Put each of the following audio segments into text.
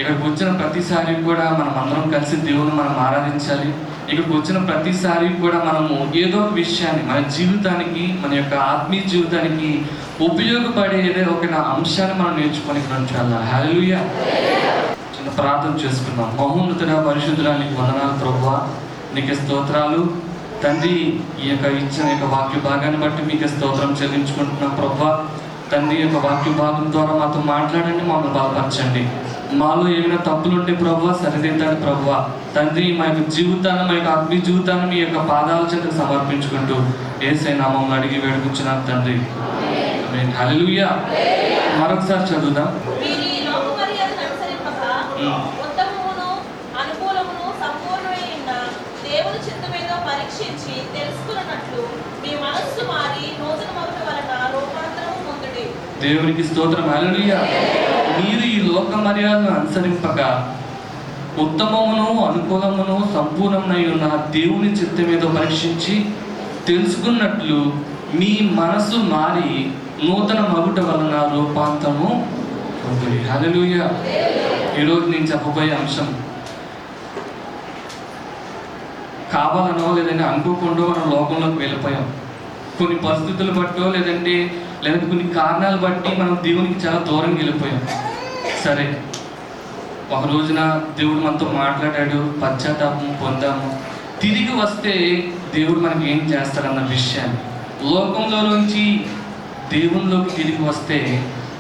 ఇక్కడికి వచ్చిన ప్రతిసారి కూడా మనం అందరం కలిసి దేవుని మనం ఆరాధించాలి. ఇక్కడికి వచ్చిన ప్రతిసారి కూడా మనము ఏదో ఒక విషయాన్ని మన జీవితానికి, మన యొక్క ఆత్మీయ జీవితానికి ఉపయోగపడే ఏదో ఒక అంశాన్ని మనం నేర్చుకొని ఇక్కడ ఉంచాలి. హల్లెలూయా. చిన్న ప్రార్థన చేసుకున్నాం. మహోన్నతుడా, పరిశుద్ధుడా, నీకు వందనాలు ప్రభువా, నీకు స్తోత్రాలు తండ్రి. ఈ యొక్క ఇచ్చిన యొక్క వాక్య భాగాన్ని బట్టి మీకు స్తోత్రం చెల్లించుకుంటున్నాం ప్రభువా. తండ్రి యొక్క వాక్య భాగం ద్వారా మాతో మాట్లాడండి, మమ్మల్ని బలపరచండి. మాలో ఏమైనా తప్పులు ఉంటే ప్రభువా సరిదిద్దండి ప్రభువా. తండ్రి మా యొక్క జీవితాన్ని, మా యొక్క ఆత్మీయ జీవితాన్ని మీ యొక్క పాదాల చెంత సమర్పించుకుంటూ యేసయ్య నామములో అడిగి వేడుకుంటున్నాం తండ్రి. హల్లెలూయా. మరొకసారి చదువుదాం. దేవునికి స్తోత్రం. హల్లెలూయా. మీరు ఈ లోక మర్యాదను అనుసరింపక ఉత్తమమును, అనుకూలమును, సంపూర్ణమై ఉన్న దేవుని చిత్తమేదో పరీక్షించి తెలుసుకున్నట్లు మీ మనసు మారి నూతన మగుట వలన రూపాంతరము పొందుడి. హల్లెలూయా. ఈరోజు నేను చెప్పబోయే అంశం కావాలనో లేదంటే అనుకోకుండా మనం లోకంలోకి వెళ్ళిపోయాం. కొన్ని పరిస్థితులు బట్టో లేదంటే కొన్ని కారణాలు బట్టి మనం దేవునికి చాలా దూరంగా వెళ్ళిపోయాం. సరే, ఒక రోజున దేవుడు మనతో మాట్లాడాడు, పశ్చాత్తాపం పొందాము. తిరిగి వస్తే దేవుడు మనకి ఏం చేస్తాడన్న విషయాన్ని, లోకంలో నుంచి దేవునిలోకి తిరిగి వస్తే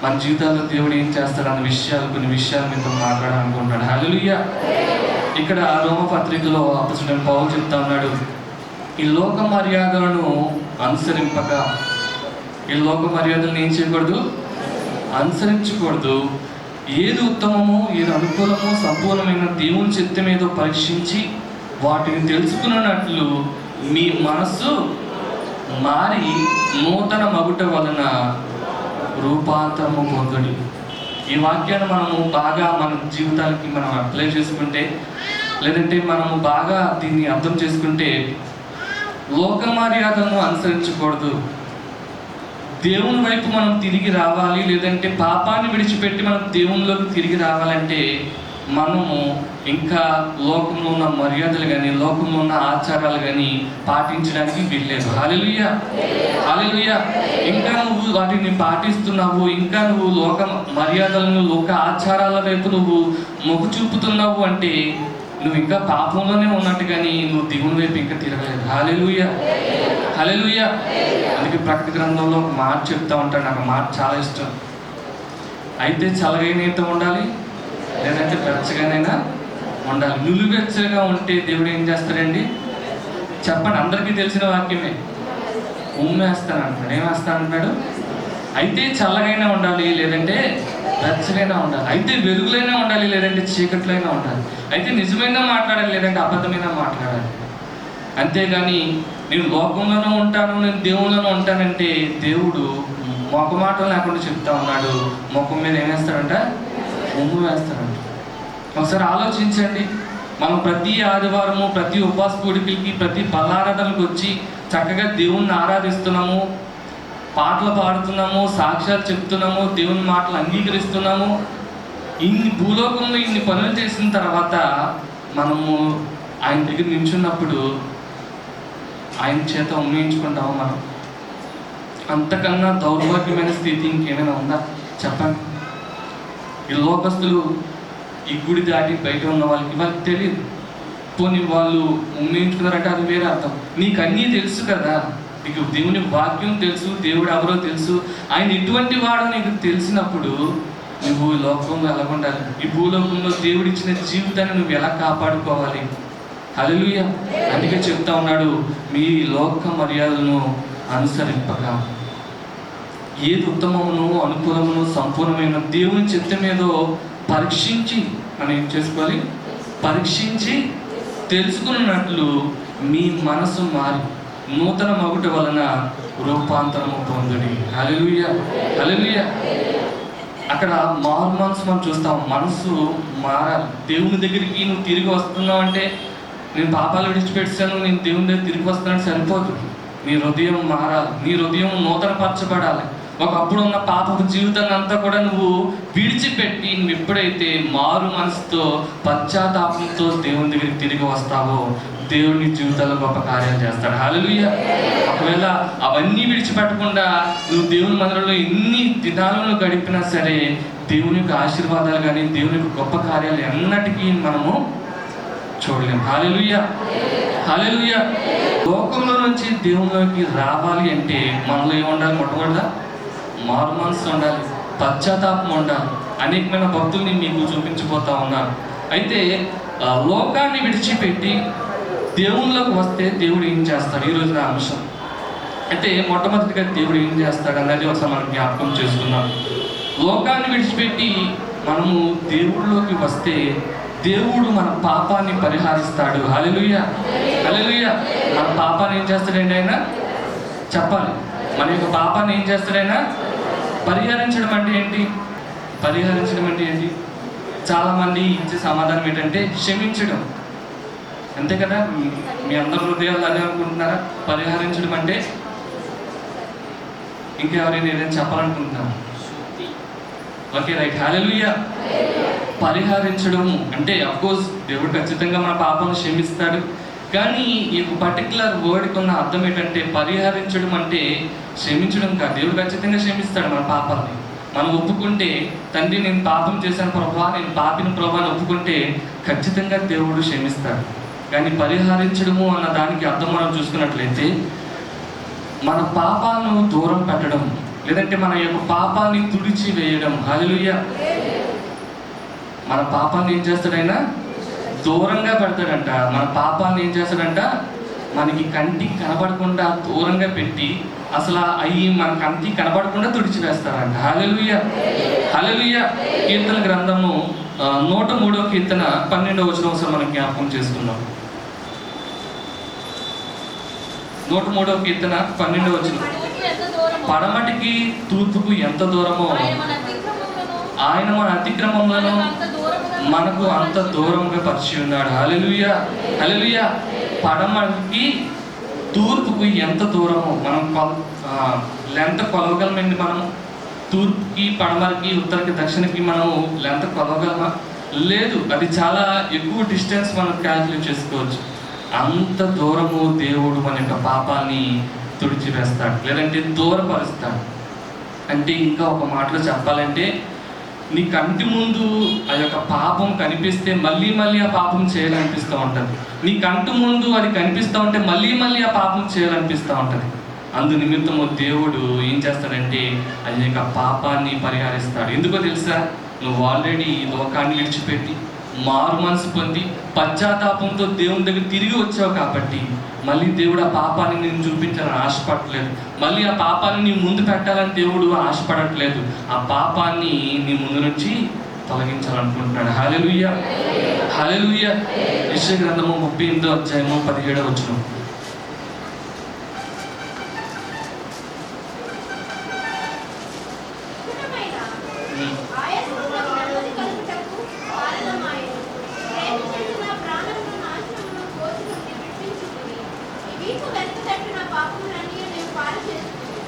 మన జీవితాల్లో దేవుడు ఏం చేస్తాడన్న విషయాలు, కొన్ని విషయాలు మీతో మాట్లాడాలనుకుంటున్నాడు. హల్లెలూయా. ఇక్కడ రోమపత్రికలో అపొస్తలుడైన పౌలు చెప్తా ఉన్నాడు, ఈ లోక మర్యాదలను అనుసరింపక, ఈ లోక మర్యాదలను ఏం చేయకూడదు, అనుసరించకూడదు. ఏది ఉత్తమమో, ఏది అనుకూలమో, సంపూర్ణమైన దేవుని చిత్తం ఏదో పరీక్షించి వాటిని తెలుసుకున్నట్లు మీ మనస్సు మారి నూతన మగుట వలన రూపాంతరము పొందుడి. ఈ వాక్యాన్ని మనము బాగా మన జీవితానికి మనం అప్లై చేసుకుంటే, లేదంటే మనము బాగా దీన్ని అర్థం చేసుకుంటే, లోక మర్యాదను అనుసరించకూడదు, దేవుని వైపు మనం తిరిగి రావాలి. లేదంటే పాపాన్ని విడిచిపెట్టి మనం దేవునిలోకి తిరిగి రావాలంటే మనము ఇంకా లోకంలో ఉన్న మర్యాదలు కానీ, లోకంలో ఉన్న ఆచారాలు కానీ పాటించడానికి వీల్లేదు. హల్లెలూయా. హల్లెలూయా. ఇంకా నువ్వు వాటిని పాటిస్తున్నావు, ఇంకా నువ్వు లోక మర్యాదలను, లోక ఆచారాల వైపు నువ్వు మొగ్గు చూపుతున్నావు అంటే నువ్వు ఇంకా పాపంలోనే ఉన్నట్టు, కానీ నువ్వు దేవుని వైపు ఇంకా తిరగలేదు. హల్లెలూయా. హల్లెలూయా. అందుకే ప్రకటన గ్రంథంలో ఒక మాట చెప్తా ఉంటాడు, నాకు మాట చాలా ఇష్టం. అయితే చల్లగైనైతే ఉండాలి, లేదంటే వెచ్చగానైనా ఉండాలి. నులివెచ్చగా ఉంటే దేవుడు ఏం చేస్తాడండి చెప్పండి? అందరికీ తెలిసిన వాక్యమే, ఉమ్మేస్తానంటాడు. ఏమేస్తానంటాడు? అయితే చల్లగైనా ఉండాలి, లేదంటే వెచ్చగైనా ఉండాలి. అయితే వెలుగులైనా ఉండాలి, లేదంటే చీకట్లైనా ఉండాలి. అయితే నిజమైనా మాట్లాడాలి, లేదంటే అబద్ధమైనా మాట్లాడాలి. అంతేగాని నేను లోకంలోనూ ఉంటాను, నేను దేవుళ్ళలోనూ ఉంటానంటే దేవుడు మొక్కమాటలు లేకుండా చెప్తా ఉన్నాడు. మొక్కం మీద ఏం వేస్తాడంట? ఉమ్ము వేస్తాడంట. ఒకసారి ఆలోచించండి. మనం ప్రతి ఆదివారము, ప్రతి ఉపవాస కూడికలకి, ప్రతి బలారాధనకు వచ్చి చక్కగా దేవుణ్ణి ఆరాధిస్తున్నాము, పాటలు పాడుతున్నాము, సాక్ష్యాలు చెప్తున్నాము, దేవుని మాటలు అంగీకరిస్తున్నాము. ఇన్ని భూలోకంలో ఇన్ని పనులు చేసిన తర్వాత మనము ఆయన దగ్గర నిల్చున్నప్పుడు ఆయన చేత ఉమ్మేయించుకుంటాము. మనం అంతకన్నా దౌర్భాగ్యమైన స్థితి ఇంకేమైనా ఉందా చెప్పండి? ఈ లోకస్తులు, ఈ గుడి దాటి బయట ఉన్న వాళ్ళకి తెలియదు. పోనీ వాళ్ళు ఉమ్మేయించుకున్నారంటే అది వేరే అర్థం. నీకు అన్నీ తెలుసు కదా, నీకు దేవుని వాక్యం తెలుసు, దేవుడు ఎవరో తెలుసు, ఆయన ఎటువంటి వాడో నీకు తెలిసినప్పుడు నువ్వు ఈ లోకంలో ఎలా ఉండాలి, ఈ భూలోకంలో దేవుడు ఇచ్చిన జీవితాన్ని నువ్వు ఎలా కాపాడుకోవాలి? హల్లెలూయా. అందుకే చెప్తా ఉన్నాడు, మీ లోక మర్యాదలను అనుసరింపక ఏది ఉత్తమమును, అనుకూలమును, సంపూర్ణమైన దేవుని చిత్తం ఏదో పరీక్షించి మనం ఏం చేసుకోవాలి? పరీక్షించి తెలుసుకున్నట్లు మీ మనసు మారి నూతన మగుట వలన రూపాంతరము పొందుడి. హల్లెలూయా. హల్లెలూయా. అక్కడ మారు మనసు మనం చూస్తాం. మనసు మారాలి. దేవుని దగ్గరికి నువ్వు తిరిగి వస్తున్నావు అంటే, నేను పాపాలు విడిచిపెట్టాను, నేను దేవుని దగ్గర తిరిగి వస్తానని సరిపోదు. నీ హృదయం మారాలి, నీ హృదయం నూతన పరచబడాలి. ఒకప్పుడు ఉన్న పాపపు జీవితాన్ని అంతా కూడా నువ్వు విడిచిపెట్టి నువ్వు ఎప్పుడైతే మారు మనసుతో పశ్చాత్తాపంతో దేవుని దగ్గరికి తిరిగి వస్తావో దేవుని జీవితాల్లో గొప్ప కార్యాలు చేస్తాడు. హల్లెలూయా. ఒకవేళ అవన్నీ విడిచిపెట్టకుండా నువ్వు దేవుని మందిరంలో ఎన్ని దినాలను గడిపినా సరే దేవుని యొక్క ఆశీర్వాదాలు కానీ దేవుని యొక్క గొప్ప కార్యాలు ఎన్నటికీ మనము చూడలేము. హల్లెలూయా, హల్లెలూయా. లోకంలో నుంచి దేవునిలోకి రావాలి అంటే మనలో ఏముండాలి? మొట్టమొదటిగా మారు మనసు ఉండాలి, పశ్చాత్తాపం ఉండాలి. అనేకమైన భక్తుల్ని మీకు చూపించబోతా ఉన్నాను. అయితే లోకాన్ని విడిచిపెట్టి దేవుళ్ళకి వస్తే దేవుడు ఏం చేస్తాడు? ఈరోజు నా అంశం. అయితే మొట్టమొదటిగా దేవుడు ఏం చేస్తాడు అన్నది ఒకసారి మనం జ్ఞాపకం చేసుకుందాం. లోకాన్ని విడిచిపెట్టి మనము దేవుళ్ళలోకి వస్తే దేవుడు మన పాపాన్ని పరిహరిస్తాడు. హల్లెలూయా, హల్లెలూయా. మన పాపాన్ని ఏం చేస్తాడండి ఆయన? చెప్పాలి. మన యొక్క పాపాన్ని ఏం చేస్తాడైనా? పరిహరించడం అంటే ఏంటి? పరిహరించడం అంటే ఏంటి? చాలామంది ఇచ్చే సమాధానం ఏంటంటే క్షమించడం. అంతే కదా? మీ అందరి హృదయాలు అదే అనుకుంటున్నారా? పరిహరించడం అంటే ఇంకెవరైనా ఏదైనా చెప్పాలనుకుంటున్నారా? Okay, right. హల్లెలూయా. పరిహరించడం అంటే అఫ్కోర్స్ దేవుడు ఖచ్చితంగా మన పాపాలను క్షమిస్తాడు. కానీ ఈ పర్టికులర్ వర్డ్కి ఉన్న అర్థం ఏంటంటే పరిహరించడం అంటే క్షమించడం కాదు. దేవుడు ఖచ్చితంగా క్షమిస్తాడు మన పాపాలని. మనం ఒప్పుకుంటే, తండ్రి నేను పాపం చేశాను ప్రభా, నేను పాపిని ప్రభా అని ఒప్పుకుంటే ఖచ్చితంగా దేవుడు క్షమిస్తాడు. కానీ పరిహరించడము అన్న దానికి అర్థం మనం చూసుకున్నట్లయితే మన పాపాలను దూరం పెట్టడం, లేదంటే మన యొక్క పాపాన్ని తుడిచి వేయడం. హల్లెలూయా. మన పాపాన్ని ఏం చేస్తాడైనా? దూరంగా పెడతాడంట. మన పాపాన్ని ఏం చేస్తాడంట? మనకి కంటికి కనబడకుండా దూరంగా పెట్టి అసలు అవి మన కంటికి కనబడకుండా తుడిచివేస్తారంట. హల్లెలూయా, హల్లెలూయా. కీర్తన గ్రంథము 103వ కీర్తన 12వ వచనం ఒకసారి మనం జ్ఞాపకం చేసుకుందాం. 103వ కీర్తన 12వ వచనం. పడమటికి తూర్పుకు ఎంత దూరమో ఆయన మన అతిక్రమములను మనకు అంత దూరంగా పరిచి ఉన్నాడు. హల్లెలూయా, హల్లెలూయా. పడమటికి తూర్పుకు ఎంత దూరమో మనం లెంత్ కొలవగలమండి. మనం తూర్పుకి, పడమరకి, ఉత్తరకి, దక్షిణకి మనం లెంత్ కొలవగలమా? లేదు. అది చాలా ఎక్కువ డిస్టెన్స్ మనం క్యాల్కులేట్ చేసుకోవచ్చు. అంత దూరము దేవుడు మన యొక్క పాపాన్ని తుడిచివేస్తాడు, లేదంటే దూరపరుస్తాడు. అంటే ఇంకా ఒక మాటలో చెప్పాలంటే నీ కంటి ముందు ఆ యొక్క పాపం కనిపిస్తే మళ్ళీ మళ్ళీ ఆ పాపం చేయాలనిపిస్తూ ఉంటుంది. నీ కంటి ముందు అది కనిపిస్తూ ఉంటే మళ్ళీ మళ్ళీ ఆ పాపం చేయాలనిపిస్తూ ఉంటుంది. అందు నిమిత్తము దేవుడు ఏం చేస్తాడంటే ఆ యొక్క పాపాన్ని పరిహరిస్తాడు. ఎందుకో తెలుసా? నువ్వు ఆల్రెడీ ఈ లోకాన్ని విడిచిపెట్టి మారు మనసు పొంది పశ్చాత్తాపంతో దేవుని దగ్గర తిరిగి వచ్చావు కాబట్టి మళ్ళీ దేవుడు ఆ పాపాన్ని నేను చూపించాలని ఆశపడట్లేదు. మళ్ళీ ఆ పాపాన్ని నీ ముందు పెట్టాలని దేవుడు ఆశపడట్లేదు. ఆ పాపాన్ని నీ ముందు నుంచి తొలగించాలనుకుంటున్నాడు. హల్లెలూయా, హల్లెలూయా. యెషయా గ్రంథము 38వ అధ్యాయము 17వ వచనం.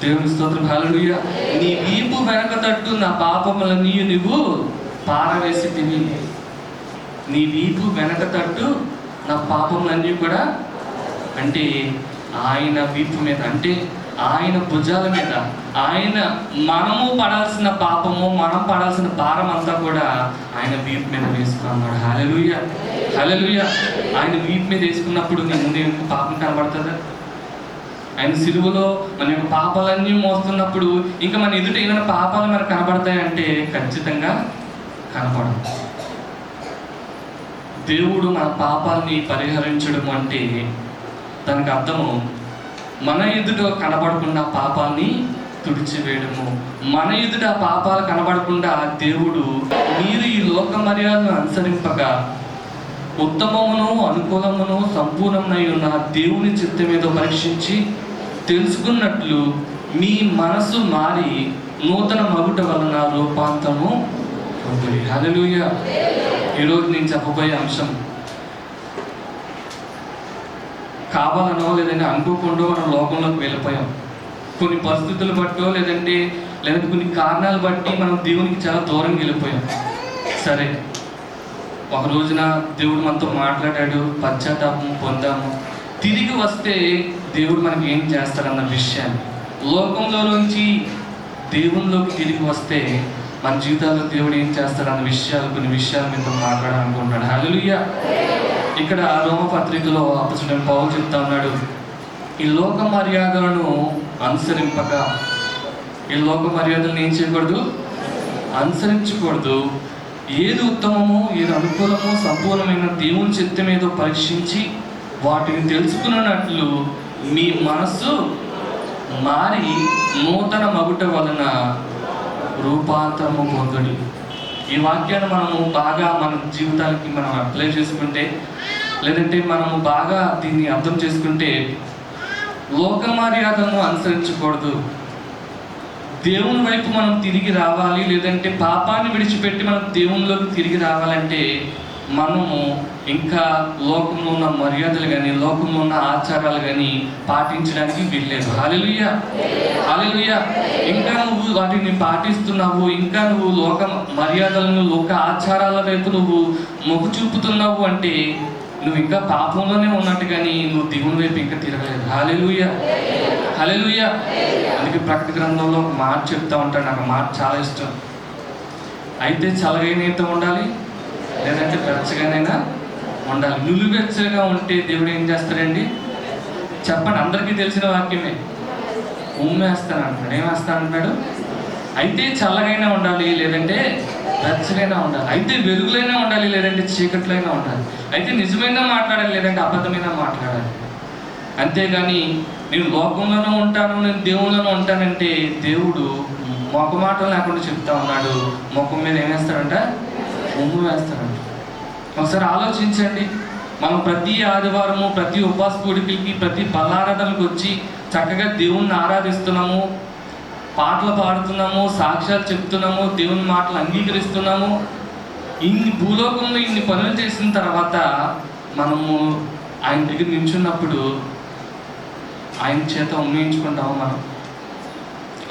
దేవుని స్తోత్రం. హల్లెలూయా. నీ వీపు వెనక తట్టు నా పాపములన్నీ నువ్వు పారవేసి తిని. నీ వీపు వెనక తట్టు నా పాపములన్నీ కూడా, అంటే ఆయన వీపు మీద, అంటే ఆయన భుజాల మీద ఆయన మనము పడాల్సిన పాపము, మనం పడాల్సిన భారం అంతా కూడా ఆయన వీపు మీద వేసుకున్నాడు. హల్లెలూయా, హల్లెలూయా. ఆయన వీపు మీద వేసుకున్నప్పుడు నీ ముందు పాపం కనబడుతుందా? ఆయన సిలువలో మన యొక్క పాపాలన్నీ మోస్తున్నప్పుడు ఇంకా మన ఎదుట ఏమైనా పాపాలు మనకు కనబడతాయంటే ఖచ్చితంగా కనపడవు. దేవుడు మన పాపాలని పరిహరించడం అంటే దానికి అర్థము మన ఎదుట కనబడకుండా పాపాన్ని తుడిచివేయడము. మన ఎదుట పాపాలు కనబడకుండా దేవుడు మీరు ఈ లోక మర్యాదను అనుసరింపగా ఉత్తమమును అనుకూలమును సంపూర్ణమై ఉన్న దేవుని చిత్తం మీద పరీక్షించి తెలుసుకున్నట్లు మీ మనసు మారి నూతన మగుట వలన రూపాంతరము పొందుడి. హల్లెలూయా. ఈరోజు నేను చెప్పబోయే అంశం కావాలనో లేదంటే అనుకోకుండా మనం లోకంలోకి వెళ్ళిపోయాం. కొన్ని పరిస్థితులు బట్టో లేదంటే లేదంటే కొన్ని కారణాలు బట్టి మనం దేవునికి చాలా దూరంగా వెళ్ళిపోయాం. సరే, ఒక రోజున దేవుడు మనతో మాట్లాడాడు, పశ్చాత్తాపం పొందాము, తిరిగి వస్తే దేవుడు మనకి ఏం చేస్తాడన్న విషయాన్ని, లోకంలో నుంచి దేవునిలోకి తిరిగి వస్తే మన జీవితాల్లో దేవుడు ఏం చేస్తాడన్న విషయాలు, కొన్ని విషయాలు మీతో మాట్లాడాలనుకుంటున్నాడు. హల్లెలూయా. ఇక్కడ రోమపత్రికలో అపొస్తలుడైన పౌలు చెప్తా ఉన్నాడు, ఈ లోక మర్యాదలను అనుసరింపక, ఈ లోక మర్యాదలను ఏం చేయకూడదు, అనుసరించకూడదు. ఏది ఉత్తమమో, ఏది అనుకూలమో, సంపూర్ణమైన దేవుని చిత్తం ఏదో పరీక్షించి వాటిని తెలుసుకున్నట్లు మీ మనస్సు మారి నూతన మగుట వలన రూపాంతరము పొందుడి. ఈ వాక్యాన్ని మనము బాగా మన జీవితానికి మనం అప్లై చేసుకుంటే, లేదంటే మనము బాగా దీన్ని అర్థం చేసుకుంటే, లోక మర్యాదలను అనుసరించకూడదు, దేవుని వైపు మనం తిరిగి రావాలి, లేదంటే పాపాన్ని విడిచిపెట్టి మనం దేవునిలోకి తిరిగి రావాలంటే మనము ఇంకా లోకంలో ఉన్న మర్యాదలు కానీ, లోకంలో ఉన్న ఆచారాలు కానీ పాటించడానికి వీల్లేదు. హల్లెలూయా, హల్లెలూయా. ఇంకా నువ్వు వాటిని పాటిస్తున్నావు, ఇంకా నువ్వు లోక మర్యాదలను, లోక ఆచారాల వైపు నువ్వు మొగ్గు చూపుతున్నావు అంటే నువ్వు ఇంకా పాపంలోనే ఉన్నట్టు, కానీ నువ్వు దేవుని వైపు ఇంకా తిరగలేదు. హల్లెలూయా, హల్లెలూయా. అందుకే ప్రకటన గ్రంథంలో ఒక మాట చెప్తా ఉంటాడు, నాకు మాట చాలా ఇష్టం. అయితే చల్లగైనైతే ఉండాలి, లేదంటే వెచ్చగానైనా ఉండాలి. నులివెచ్చగా ఉంటే దేవుడు ఏం చేస్తాడండి చెప్పండి, అందరికీ తెలిసిన వాక్యమే, ఉమ్మేస్తాను అంటాడు. ఏమేస్తానంటున్నాడు? అయితే చల్లగైనా ఉండాలి, లేదంటే వెచ్చగైనా ఉండాలి. అయితే వెలుగులైనా ఉండాలి, లేదంటే చీకట్లైనా ఉండాలి. అయితే నిజమైనా మాట్లాడాలి, లేదంటే అబద్ధమైనా మాట్లాడాలి. అంతేగాని నేను లోకంలోనూ ఉంటాను, నేను దేవుళ్ళలోనూ ఉంటానంటే దేవుడు మొక్కమాటలు లేకుండా చెప్తా ఉన్నాడు. మొక్కం మీద ఏం వేస్తాడంట? ఉమ్ము వేస్తాడంట. ఒకసారి ఆలోచించండి, మనం ప్రతి ఆదివారము, ప్రతి ఉపవాస కూడికలకి, ప్రతి బలారాధనలకు వచ్చి చక్కగా దేవుణ్ణి ఆరాధిస్తున్నాము, పాటలు పాడుతున్నాము, సాక్ష్యాలు చెప్తున్నాము, దేవుని మాటలు అంగీకరిస్తున్నాము. ఇన్ని భూలోకంలో ఇన్ని పనులు చేసిన తర్వాత మనము ఆయన దగ్గర నిల్చున్నప్పుడు ఆయన చేత ఉమ్మేయించుకుంటాము. మనం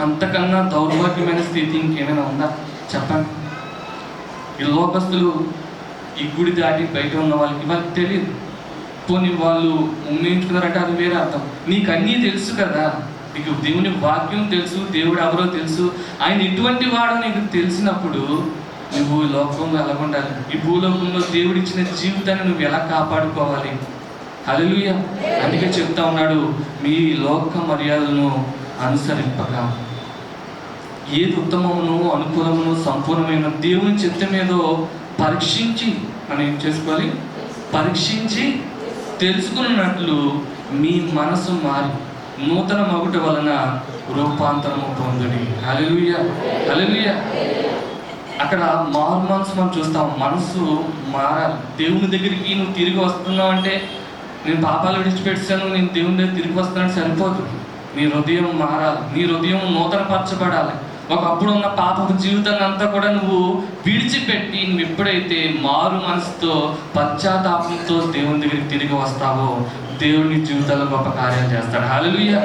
అంతకన్నా దౌర్భాగ్యమైన స్థితి ఇంకేమైనా ఉందా చెప్పండి? ఈ లోకస్తులు, ఈ గుడి దాటి బయట ఉన్న వాళ్ళకి తెలియదు. పోనీ వాళ్ళు ఉమ్మేయించుకున్నారంటే అది వేరే అర్థం. నీకు అన్నీ తెలుసు కదా, నీకు దేవుని వాక్యం తెలుసు, దేవుడు ఎవరో తెలుసు, ఆయన ఎటువంటి వాడో నీకు తెలిసినప్పుడు నువ్వు ఈ లోకంలో ఎలా ఉండాలి? ఈ భూలోకంలో దేవుడు ఇచ్చిన జీవితాన్ని నువ్వు ఎలా కాపాడుకోవాలి? హల్లెలూయా. అందుకే చెప్తా ఉన్నాడు, మీ లోక మర్యాదలను అనుసరింపక, ఏది ఉత్తమమును, అనుకూలమును, సంపూర్ణమైన దేవుని చిత్తం ఏదో పరీక్షించి మనం ఏం చేసుకోవాలి? పరీక్షించి తెలుసుకున్నట్లు మీ మనసు మారి నూతన మగుట వలన రూపాంతరము పొందుడి. హల్లెలూయా, హల్లెలూయా. అక్కడ మారు మనసు మనం చూస్తాం, మనసు మారాలి. దేవుని దగ్గరికి నువ్వు తిరిగి వస్తున్నావు అంటే, నేను పాపాలు విడిచిపెట్టాను, నేను దేవుని దగ్గర తిరిగి వస్తానని సరిపోదు. నీ హృదయం మారాలి, నీ హృదయం నూతన పరచబడాలి. ఒకప్పుడు ఉన్న పాపపు జీవితాన్ని అంతా కూడా నువ్వు విడిచిపెట్టి, నువ్వు ఎప్పుడైతే మారు మనసుతో, పశ్చాత్తాపంతో దేవుని దగ్గరికి తిరిగి వస్తావో దేవుని జీవితాల్లో గొప్ప కార్యాలు చేస్తాడు. హల్లెలూయా.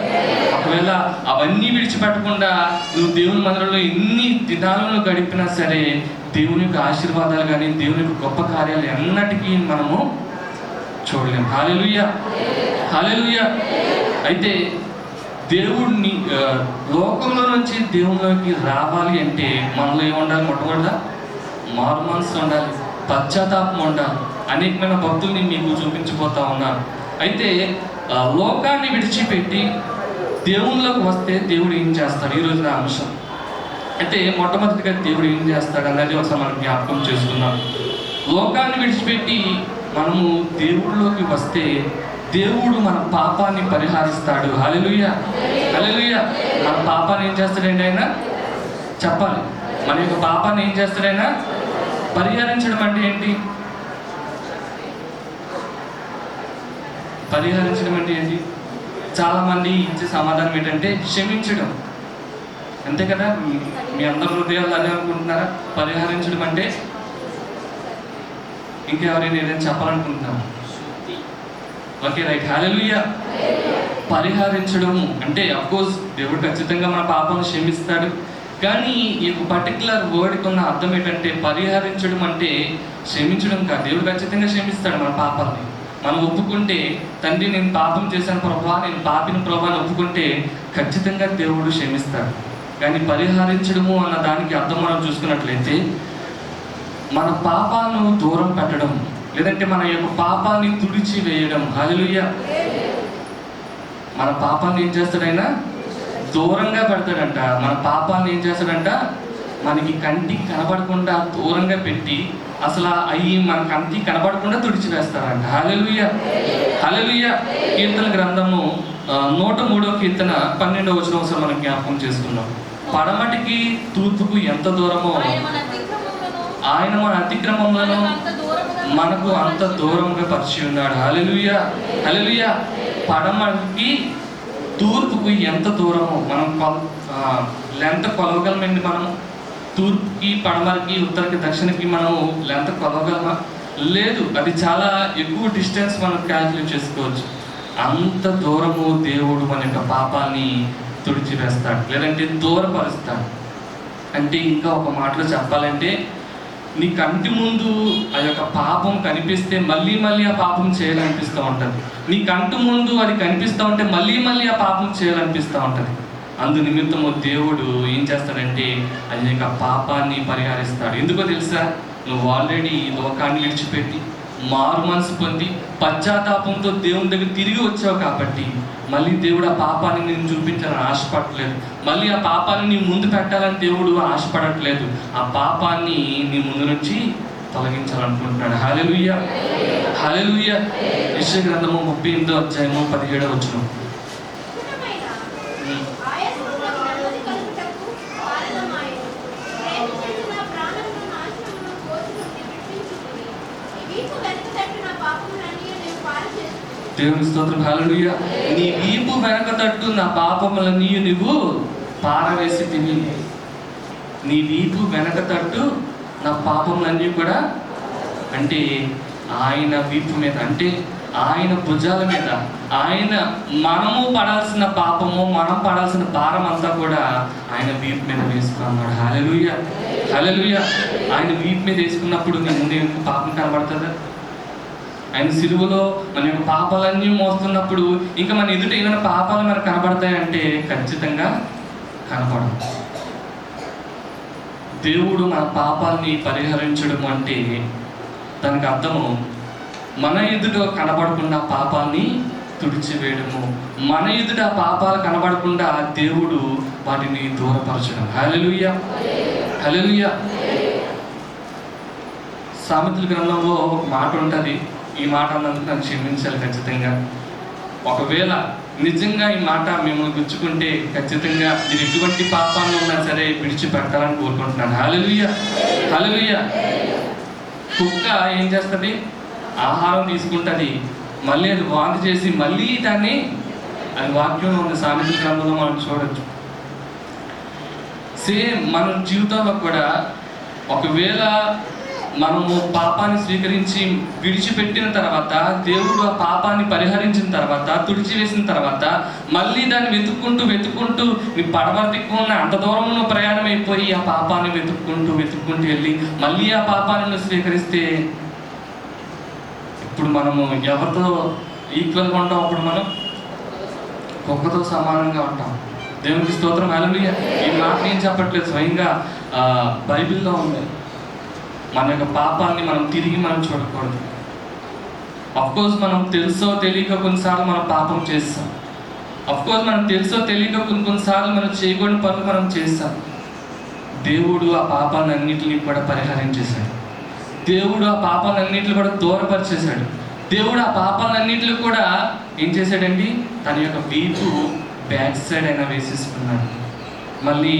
ఒకవేళ అవన్నీ విడిచిపెట్టకుండా నువ్వు దేవుని మందిరంలో ఎన్ని దినాలను గడిపినా సరే దేవుని యొక్క ఆశీర్వాదాలు కానీ, దేవుని యొక్క గొప్ప కార్యాలు ఎన్నటికీ మనము చూడలేము. హల్లెలూయా, హల్లెలూయా. అయితే దేవుడిని లోకంలో నుంచి దేవునిలోకి రావాలి అంటే మనలో ఏముండాలి? మొట్టమొదటిగా మారు మనసు ఉండాలి, పశ్చాత్తాపం ఉండాలి. అనేకమైన భక్తుల్ని మీకు చూపించిపోతా ఉన్నారు. అయితే లోకాన్ని విడిచిపెట్టి దేవునిలోకి వస్తే దేవుడు ఏం చేస్తాడు? ఈరోజు నా అంశం. అయితే మొట్టమొదటిగా దేవుడు ఏం చేస్తాడు అన్నది ఒకసారి మనం జ్ఞాపకం చేసుకున్నాం. లోకాన్ని విడిచిపెట్టి మనము దేవుడిలోకి వస్తే దేవుడు మన పాపాన్ని పరిహరిస్తాడు. హల్లెలూయా, హల్లెలూయా. మన పాపాన్ని ఏం చేస్తాడండి ఆయన? చెప్పాలి. మన యొక్క పాపాన్ని ఏం చేస్తాడైనా? పరిహరించడం అంటే ఏంటి? పరిహరించడం అంటే ఏంటి? చాలామంది ఇచ్చే సమాధానం ఏంటంటే క్షమించడం. అంతే కదా? మీ అందరి హృదయాలు అదే అనుకుంటున్నారా? పరిహరించడం అంటే ఇంకెవరైనా ఏదైనా చెప్పాలనుకుంటున్నారా? Okay, right. హల్లెలూయా. పరిహరించడం అంటే అఫ్కోర్స్ దేవుడు ఖచ్చితంగా మన పాపాలను క్షమిస్తాడు. కానీ ఈ పర్టికులర్ వర్డ్కి ఉన్న అర్థం ఏంటంటే పరిహరించడం అంటే క్షమించడం కాదు. దేవుడు ఖచ్చితంగా క్షమిస్తాడు మన పాపాలని. మనం ఒప్పుకుంటే, తండ్రి నేను పాపం చేశాను ప్రభా, నేను పాపిని ప్రభా అని ఒప్పుకుంటే ఖచ్చితంగా దేవుడు క్షమిస్తాడు. కానీ పరిహరించడము అన్న దానికి అర్థం మనం చూసుకున్నట్లయితే మన పాపాలను దూరం పెట్టడం, లేదంటే మన యొక్క పాపాన్ని తుడిచి వేయడం. హల్లెలూయా. మన పాపాన్ని ఏం చేస్తాడైనా దూరంగా పెడతాడంట. మన పాపాన్ని ఏం చేస్తాడంట మనకి కంటికి కనబడకుండా దూరంగా పెట్టి అసలు అవి మన కంటికి కనబడకుండా తుడిచివేస్తారంట. హల్లెలూయా, హల్లెలూయా. కీర్తన గ్రంథము 103వ కీర్తన 12వ వచనం మనం జ్ఞాపకం చేసుకున్నాం. పడమటికి తూర్పుకు ఎంత దూరమో ఆయన మన అతిక్రమములను మనకు అంత దూరంగా పరిచి ఉన్నాడు. హల్లెలూయా, హల్లెలూయా. పడమటికి తూర్పుకు ఎంత దూరమో మనం లెంత్ కొలవగలమండి. మనం తూర్పుకి పడమరకి ఉత్తరకి దక్షిణకి మనం లెంత్ కొలవగలమా? లేదు. అది చాలా ఎక్కువ డిస్టెన్స్ మనం క్యాల్కులేట్ చేసుకోవచ్చు. అంత దూరము దేవుడు మన యొక్క పాపాన్ని తుడిచివేస్తాడు, లేదంటే దూరపరుస్తాడు. అంటే ఇంకా ఒక మాటలో చెప్పాలంటే నీ కంటి ముందు ఆ యొక్క పాపం కనిపిస్తే మళ్ళీ మళ్ళీ ఆ పాపం చేయాలనిపిస్తూ ఉంటుంది. నీ కంటి ముందు అది కనిపిస్తూ ఉంటే మళ్ళీ మళ్ళీ ఆ పాపం చేయాలనిపిస్తూ ఉంటుంది. అందు నిమిత్తము దేవుడు ఏం చేస్తాడంటే ఆ యొక్క పాపాన్ని పరిహరిస్తాడు. ఎందుకో తెలుసా? నువ్వు ఆల్రెడీ ఈ లోకాన్ని విడిచిపెట్టి మారు మనసు పొంది పశ్చాత్తాపంతో దేవుని దగ్గర తిరిగి వచ్చావు కాబట్టి మళ్ళీ దేవుడు ఆ పాపాన్ని నేను చూపించాలని ఆశపడట్లేదు. మళ్ళీ ఆ పాపాన్ని నీ ముందు పెట్టాలని దేవుడు ఆశపడట్లేదు. ఆ పాపాన్ని నీ ముందు నుంచి తొలగించాలనుకుంటున్నాడు. హల్లెలూయా, హల్లెలూయా. యెషయా గ్రంథము 38వ అధ్యాయము 17వ వచనం. దేవుని స్తోత్రం. హల్లెలూయా. నీ వీపు వెనక తట్టు నా పాపములన్నీ నువ్వు పారవేసి తిని. నీ వీపు వెనక తట్టు నా పాపములన్నీ కూడా, అంటే ఆయన వీపు మీద, అంటే ఆయన భుజాల మీద ఆయన మనము పడాల్సిన పాపము, మనం పడాల్సిన భారం అంతా కూడా ఆయన వీపు మీద వేసుకున్నాడు. హల్లెలూయా, హల్లెలూయా. ఆయన వీపు మీద వేసుకున్నప్పుడు నీ ముందు పాపం కనబడుతుందా? ఆయన సిలువలో మన యొక్క పాపాలన్నీ మోస్తున్నప్పుడు ఇంకా మన ఎదుట ఏమైనా పాపాలు మనకు కనబడతాయంటే ఖచ్చితంగా కనపడవు. దేవుడు మన పాపాలని పరిహరించడం అంటే దానికి అర్థము మన ఎదుట కనబడకుండా పాపాన్ని తుడిచివేయడము, మన ఎదుట పాపాలు కనబడకుండా దేవుడు వాటిని దూరపరచడం. హల్లెలూయా, హల్లెలూయా. సామెతల గ్రంథంలో ఒక మాట ఉంటుంది. ఈ మాట అన్నందుకు నన్ను క్షమించాలి ఖచ్చితంగా. ఒకవేళ నిజంగా ఈ మాట మిమ్మల్ని గుచ్చుకుంటే ఖచ్చితంగా మీరు ఎటువంటి పాపాన్ని ఉన్నా సరే విడిచిపెట్టాలని కోరుకుంటున్నాను. హల్లెలూయా, హల్లెలూయా. కుక్క ఏం చేస్తుంది? ఆహారం తీసుకుంటుంది, మళ్ళీ అది వాంతి చేసి మళ్ళీ దాన్ని, అది వాక్యంలో ఉంది, సామెతల గ్రంథంలో మనం చూడొచ్చు. సేమ్ మన జీవితంలో కూడా ఒకవేళ మనము పాపాన్ని స్వీకరించి విడిచిపెట్టిన తర్వాత దేవుడు ఆ పాపాన్ని పరిహరించిన తర్వాత, తుడిచివేసిన తర్వాత మళ్ళీ దాన్ని వెతుక్కుంటూ నీ పడమటికి ఉన్న అంత దూరం నువ్వు ప్రయాణం అయిపోయి ఆ పాపాన్ని వెతుక్కుంటూ వెళ్ళి మళ్ళీ ఆ పాపాన్ని స్వీకరిస్తే ఇప్పుడు మనము ఎవరితో ఈక్వల్గా ఉంటాం? అప్పుడు మనం కుక్కతో సమానంగా ఉంటాం. దేవునికి స్తోత్రం. హల్లెలూయా. ఈ మాట నేను చెప్పట్లేదు, స్వయంగా బైబిల్లో ఉంది. మన యొక్క పాపాన్ని మనం తిరిగి చూడకూడదు. అఫ్కోర్స్ మనం తెలుసో తెలియక కొన్నిసార్లు మనం పాపం చేస్తాం. అఫ్కోర్స్ మనం తెలుసో తెలియక కొన్నిసార్లు మనం చేయకూడని పనులు మనం చేస్తాం. దేవుడు ఆ పాపాన్ని అన్నింటినీ కూడా పరిహరించేశాడు. దేవుడు ఆ పాపాలన్నింటిని కూడా దూరపరిచేశాడు. దేవుడు ఆ పాపాలన్నింటిని కూడా ఏం చేశాడండి? తన యొక్క వీపు బ్యాక్ సైడ్ అయినా వేసేసుకున్నాడు. మళ్ళీ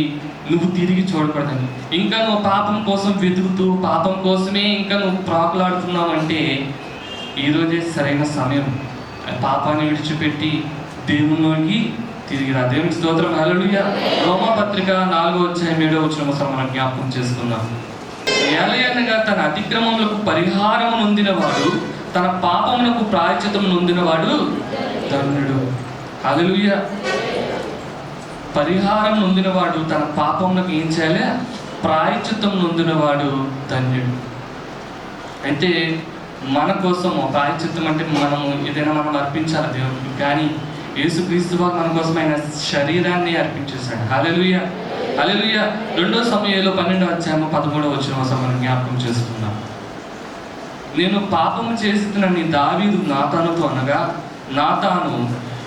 నువ్వు తిరిగి చూడకూడదని, ఇంకా నువ్వు పాపం కోసం వెతుకుతూ పాపం కోసమే ఇంకా నువ్వు ప్రాకులాడుతున్నావు అంటే ఈరోజే సరైన సమయం. పాపాన్ని విడిచిపెట్టి దేవునిలోకి తిరిగి రా. దేవునికి స్తోత్రం. హల్లెలూయా. రోమాపత్రిక 4వ అధ్యాయం 7వ వచనం మనం జ్ఞాపకం చేసుకుందాం. ఏలయనగా తన అతిక్రమములకు పరిహారము నొందినవాడు, తన పాపములకు ప్రాయశ్చిత్తము నొందినవాడు ధన్యుడు. హల్లెలూయా. పరిహారం నొందినవాడు తన పాపములకు ఏం చేయాలి? ప్రాయశ్చిత్తం నొందినవాడు ధన్యుడు. అయితే మన కోసం ప్రాయశ్చిత్తం అంటే ఏదైనా మనం అర్పించాలి దేవుడికి. కానీ యేసుక్రీస్తు వారు మన కోసం ఆయన శరీరాన్ని అర్పించేశాడు. హల్లెలూయా, హల్లెలూయా. 2 సమూయేలు 12:13 మనం జ్ఞాపకం చేసుకున్నాం. నేను పాపము చేస్తున్నని దావీదు నాతానుతో అనగా, నాతాను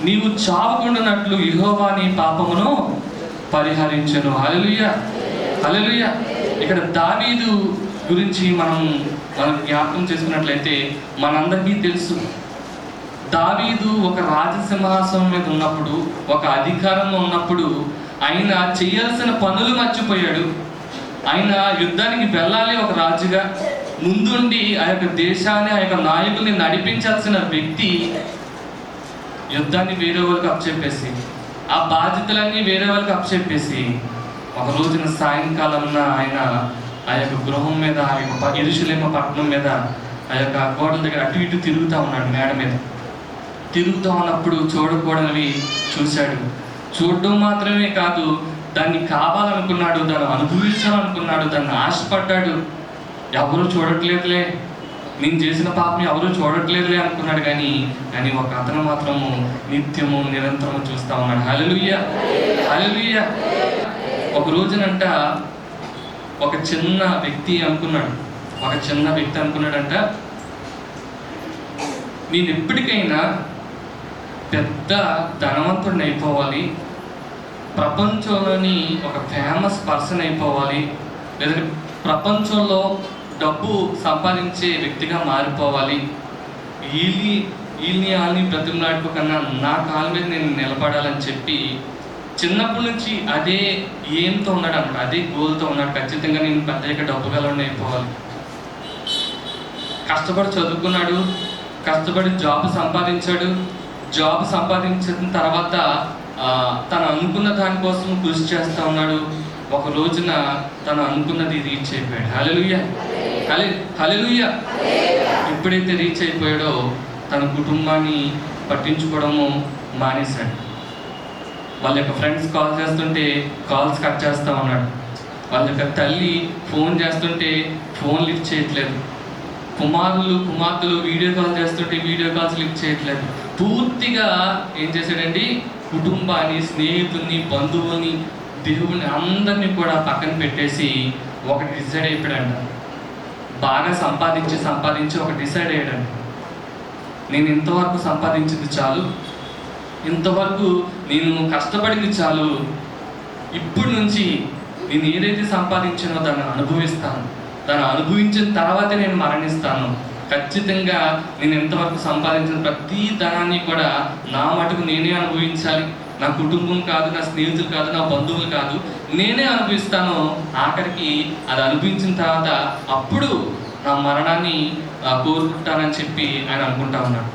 నీవు చావకుండానట్లు యెహోవా నీ పాపమును పరిహరించెను. హల్లెలూయా, హల్లెలూయా. ఇక్కడ దావీదు గురించి మనం జ్ఞాపకం చేసుకున్నట్లయితే మనందరికీ తెలుసు, దావీదు ఒక రాజసింహాసనం మీద ఉన్నప్పుడు, ఒక అధికారంలో ఉన్నప్పుడు ఆయన చేయాల్సిన పనులు మర్చిపోయాడు. ఆయన యుద్ధానికి వెళ్ళాలి ఒక రాజుగా, ముందుండి ఆ యొక్క దేశాన్ని, ఆ యొక్క నాయకుల్ని నడిపించాల్సిన వ్యక్తి యుద్ధాన్ని వేరే వాళ్ళకి అప్పచెప్పేసి, ఆ బాధ్యతలన్నీ వేరే వాళ్ళకి అప్పచెప్పేసి, ఒక రోజున సాయంకాలంన ఆయన ఆ యొక్క గృహం మీద, ఆ యొక్క యెరూషలేము పట్టణం మీద, ఆ యొక్క గోడల దగ్గర అటు ఇటు తిరుగుతూ ఉన్నాడు. మేడ మీద తిరుగుతూ ఉన్నప్పుడు చూడకూడనివి చూశాడు. చూడడం మాత్రమే కాదు, దాన్ని కావాలనుకున్నాడు, దాన్ని అనుభవించాలనుకున్నాడు, దాన్ని ఆశపడ్డాడు. ఎవరు చూడట్లేదులే, నేను చేసిన పాపం ఎవరు చూడట్లేదులే అనుకున్నాడు. కానీ ఒక అతను మాత్రము నిత్యము నిరంతరము చూస్తూ ఉన్నాడు. హల్లెలూయా, హల్లెలూయా. ఒక రోజునంట ఒక చిన్న వ్యక్తి అనుకున్నాడంట, నేను ఎప్పటికైనా పెద్ద ధనవంతుడిని అయిపోవాలి, ప్రపంచంలోని ఒక ఫేమస్ పర్సన్ అయిపోవాలి, లేదంటే ప్రపంచంలో డబ్బు సంపాదించే వ్యక్తిగా మారిపోవాలి, వాళ్ళని బ్రతిమలాడుకోకన్నా నా కాళ్ళ మీద నేను నిలబడాలని చెప్పి చిన్నప్పటి నుంచి అదే ఏంతో ఉన్నాడు అన్నమాట, అదే గోల్తో ఉన్నాడు. ఖచ్చితంగా నేను పెద్ద డబ్బు గలవాడిని అయిపోవాలి. కష్టపడి చదువుకున్నాడు, కష్టపడి జాబ్ సంపాదించాడు. జాబ్ సంపాదించిన తర్వాత తను అనుకున్న దానికోసం కృషి చేస్తూ ఉన్నాడు. ఒక రోజున తను అనుకున్నది రీచ్ అయిపోయాడు. హల్లెలూయా, హల్లెలూయా. ఎప్పుడైతే రీచ్ అయిపోయాడో తన కుటుంబాన్ని పట్టించుకోవడము మానేశాడు. వాళ్ళ యొక్క ఫ్రెండ్స్ కాల్ చేస్తుంటే కాల్స్ కట్ చేస్తూ ఉన్నాడు. వాళ్ళ యొక్క తల్లి ఫోన్ చేస్తుంటే ఫోన్ లిఫ్ట్ చేయట్లేదు. కుమార్తెలు వీడియో కాల్ చేస్తుంటే వీడియో కాల్స్ లిఫ్ట్ చేయట్లేదు. పూర్తిగా ఏం చేశాడండి, కుటుంబాన్ని, స్నేహితుల్ని, బంధువుల్ని, దేవుని అందరినీ కూడా పక్కన పెట్టేసి ఒకటి డిసైడ్ అయిపోయాడంట. బాగా సంపాదించి ఒక డిసైడ్ అయ్యాడంట, నేను ఇంతవరకు సంపాదించింది చాలు, ఇంతవరకు నేను కష్టపడింది చాలు, ఇప్పటి నుంచి నేను ఏదైతే సంపాదించానో దాన్ని అనుభవిస్తాను, దాన్ని అనుభవించిన తర్వాతే నేను మరణిస్తాను. ఖచ్చితంగా నేను ఎంతవరకు సంపాదించిన ప్రతి ధనాన్ని కూడా నా మటుకు నేనే అనుభవించాలి. నా కుటుంబం కాదు, నా స్నేహితులు కాదు, నా బంధువులు కాదు, నేనే అనుభవిస్తాను. ఆఖరికి అది అనుభవించిన తర్వాత అప్పుడు నా మరణాన్ని కోరుకుంటానని చెప్పి ఆయన అనుకుంటా ఉన్నాడు.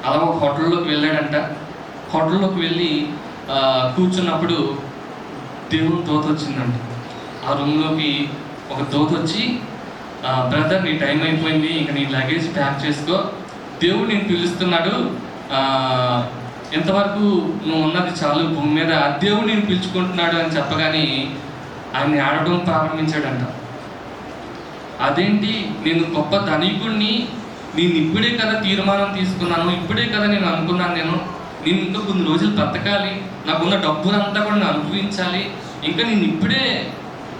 అలా ఒక హోటల్లోకి వెళ్ళాడంట. హోటల్లోకి వెళ్ళి కూర్చున్నప్పుడు దేవుని దూత వచ్చిందంట. ఆ రూమ్లోకి ఒక దూత వచ్చి, బ్రదర్ నీ టైం అయిపోయింది, ఇంకా నీ లగేజ్ ప్యాక్ చేసుకో, దేవుడు నేను పిలుస్తున్నాడు, ఎంతవరకు నువ్వు ఉన్నది చాలు భూమి మీద, దేవుడు నేను పిలుచుకుంటున్నాడు అని చెప్పగానే ఆయన్ని ఆడడం ప్రారంభించాడంట. అదేంటి, నేను గొప్ప ధనికుడిని, నేను ఇప్పుడే కదా తీర్మానం తీసుకున్నాను, ఇప్పుడే కదా నేను అనుకున్నాను, నేను ఇంకా కొన్ని రోజులు బ్రతకాలి, నాకున్న డబ్బునంతా కూడా నేను అనుభవించాలి, ఇంకా నేను ఇప్పుడే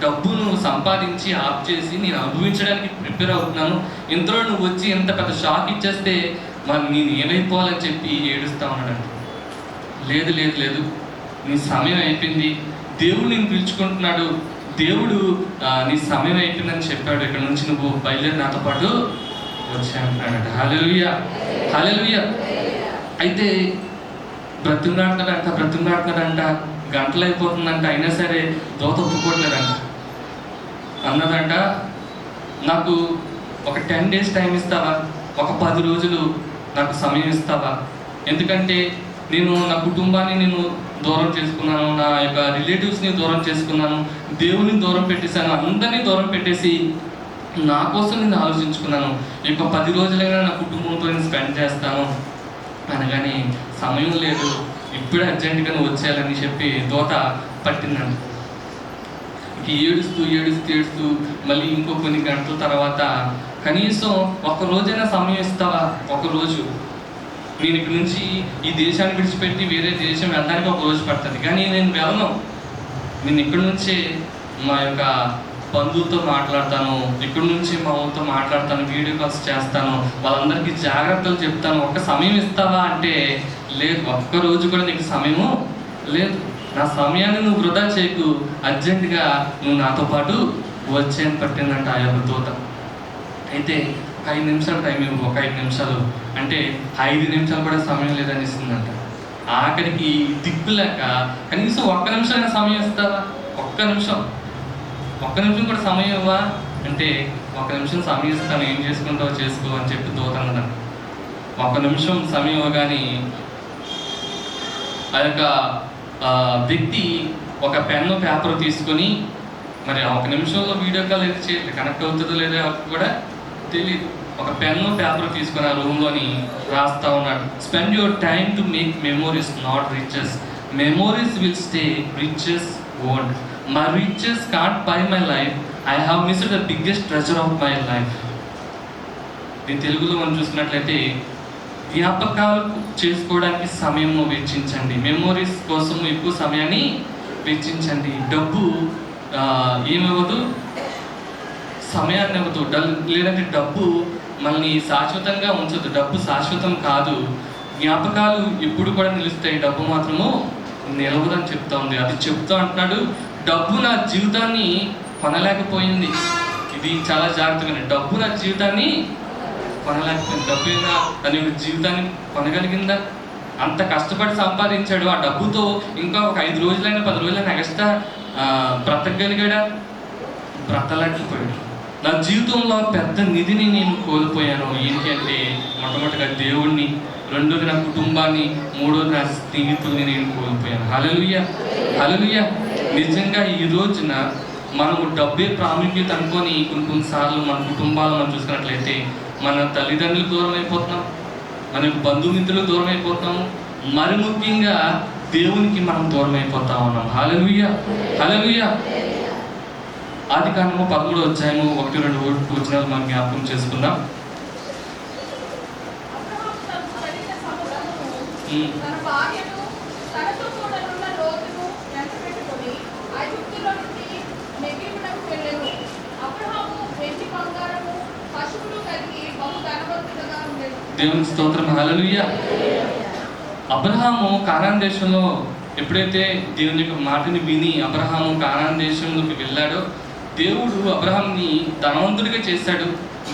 డబ్బును సంపాదించి ఆఫ్ చేసి నేను అనుభవించడానికి ప్రిపేర్ అవుతున్నాను, ఇంతలో నువ్వు వచ్చి ఎంత పెద్ద షాక్ ఇచ్చేస్తే మరి నేను ఏమైపోవాలని చెప్పి ఏడుస్తూ ఉన్నాడంట. లేదు లేదు లేదు, నీ సమయం అయిపోయింది, దేవుడు నేను పిలుచుకుంటున్నాడు, దేవుడు నీ సమయం అయిపోయిందని చెప్పాడు, ఇక్కడ నుంచి నువ్వు బయలుదేరి నాతో పాటు వచ్చాయంటున్నాడట. హల్లెలూయా, హల్లెలూయా. అయితే బ్రతిమలాడుతున్నాడంట, గంటలు అయిపోతుందంట, అయినా సరే దోత ఒప్పుకోవట్లేదంట. అన్నదంట, నాకు ఒక 10 days టైం ఇస్తావా, ఒక 10 రోజులు నాకు సమయం ఇస్తావా, ఎందుకంటే నేను నా కుటుంబాన్ని నేను దూరం చేసుకున్నాను, నా యొక్క రిలేటివ్స్ని దూరం చేసుకున్నాను, దేవుని దూరం పెట్టేశాను, అందరినీ దూరం పెట్టేసి నా కోసం నేను ఆలోచించుకున్నాను, ఇంకో 10 రోజులైనా నా కుటుంబంతో నేను స్పెండ్ చేస్తాను అనగానే సమయం లేదు, ఇప్పుడే అర్జెంటుగా నువ్వు వచ్చేయాలని చెప్పి దూత పట్టిందంట. ఏడుస్తూ ఏడుస్తూ ఏడుస్తూ మళ్ళీ ఇంకో కొన్ని గంటల తర్వాత కనీసం ఒక రోజైనా సమయం ఇస్తావా, ఒకరోజు నేను ఇక్కడి నుంచి ఈ దేశాన్ని విడిచిపెట్టి వేరే దేశం వెళ్ళడానికి ఒక రోజు పడుతుంది, కానీ నేను వెళ్ళను. నేను ఇక్కడి నుంచే మా యొక్క బంధువులతో మాట్లాడతాను, ఇక్కడి నుంచి మా ఊరితో మాట్లాడతాను, వీడియో కాల్స్ చేస్తాను, వాళ్ళందరికీ జాగ్రత్తలు చెప్తాను, ఒక్క సమయం ఇస్తావా అంటే లేదు, ఒక్కరోజు కూడా నీకు సమయము లేదు, నా సమయాన్ని నువ్వు వృధా చేయకు, అర్జెంటుగా నువ్వు నాతో పాటు వచ్చేయని పట్టిందంట ఆ యొక్క దూత. అయితే 5 నిమిషాలు టైం ఇవ్వు, ఒక 5 నిమిషాలు అంటే 5 నిమిషాలు కూడా సమయం లేదనిస్తుందంట. ఆఖరికి దిక్కులేక కనీసం ఒక్క నిమిషమైనా సమయం ఇస్తావా, ఒక్క నిమిషం కూడా సమయం ఇవ్వా అంటే 1 నిమిషం సమయం ఇస్తాను, ఏం చేసుకుంటావో చేసుకో అని చెప్పి దూత అన్నదంట. 1 నిమిషం సమయం ఇవ్వగానే ఆ యొక్క వ్యక్తి ఒక పెన్ను పేపర్ తీసుకొని, మరి 1 నిమిషంలో వీడియో కాల్ అయితే చేయాలి, కనెక్ట్ అవుతుందో లేదో కూడా తెలియదు, ఒక పెన్ను పేపర్ తీసుకొని ఆ రూమ్లోని రాస్తా ఉన్నాడు. Spend your time to make memories not riches, memories will stay, riches won't. My riches can't by my life, I have missed the biggest treasure of my life. దీని తెలుగులో మనం చూసుకున్నట్లయితే జ్ఞాపకాలు చేసుకోవడానికి సమయం వెచ్చించండి, మెమోరీస్ కోసం ఎక్కువ సమయాన్ని వెచ్చించండి. డబ్బు ఏమవ్వదు, సమయాన్ని ఇవ్వదు, లేదంటే డబ్బు మనల్ని శాశ్వతంగా ఉంచదు, డబ్బు శాశ్వతం కాదు, జ్ఞాపకాలు ఎప్పుడు కూడా నిలుస్తాయి, డబ్బు మాత్రము నిలవదని చెప్తా ఉంది. అది చెప్తా అంటున్నాడు, డబ్బు నా జీవితాన్ని కొనలేకపోయింది. ఇది చాలా జాగ్రత్తగా, డబ్బు నా జీవితాన్ని కొనలేకపోయింది. డబ్బు అయినా తన యొక్క జీవితాన్ని కొనగలిగిందా? అంత కష్టపడి సంపాదించాడు, ఆ డబ్బుతో ఇంకా ఒక 5 రోజులైనా 10 రోజులైనా ఎక్స్ట్రా బ్రతకగలిగాడా? బ్రతలేకపోయాడు. నా జీవితంలో పెద్ద నిధిని నేను కోల్పోయాను. ఏంటి అంటే మొట్టమొదటిగా దేవుణ్ణి, రెండోది నా కుటుంబాన్ని, మూడోది నా స్నేహితుల్ని నేను కోల్పోయాను. హల్లెలూయా, హల్లెలూయా. నిజంగా ఈ రోజున మనము డబ్బే ప్రాముఖ్యత అనుకొని కొన్నిసార్లు మన కుటుంబాలు మనం చూసుకున్నట్లయితే మన తల్లిదండ్రులకు దూరం అయిపోతున్నాం, మన బంధుమిత్రులకు దూరం అయిపోతున్నాము, మరి ముఖ్యంగా దేవునికి మనం దూరం అయిపోతా ఉన్నాం. హల్లెలూయా, హల్లెలూయా. ఆదికాండము 13వ అధ్యాయము 1-2 వచనాలు మనం జ్ఞాపకం చేసుకుందాం. దేవుని స్తోత్రం, హల్లెలూయా. అబ్రహాము కానాను దేశంలో ఎప్పుడైతే దేవుని యొక్క మాటని విని అబ్రహాము కానాను దేశంలోకి వెళ్ళాడో, దేవుడు అబ్రహాంని ధనవంతుడిగా చేశాడు.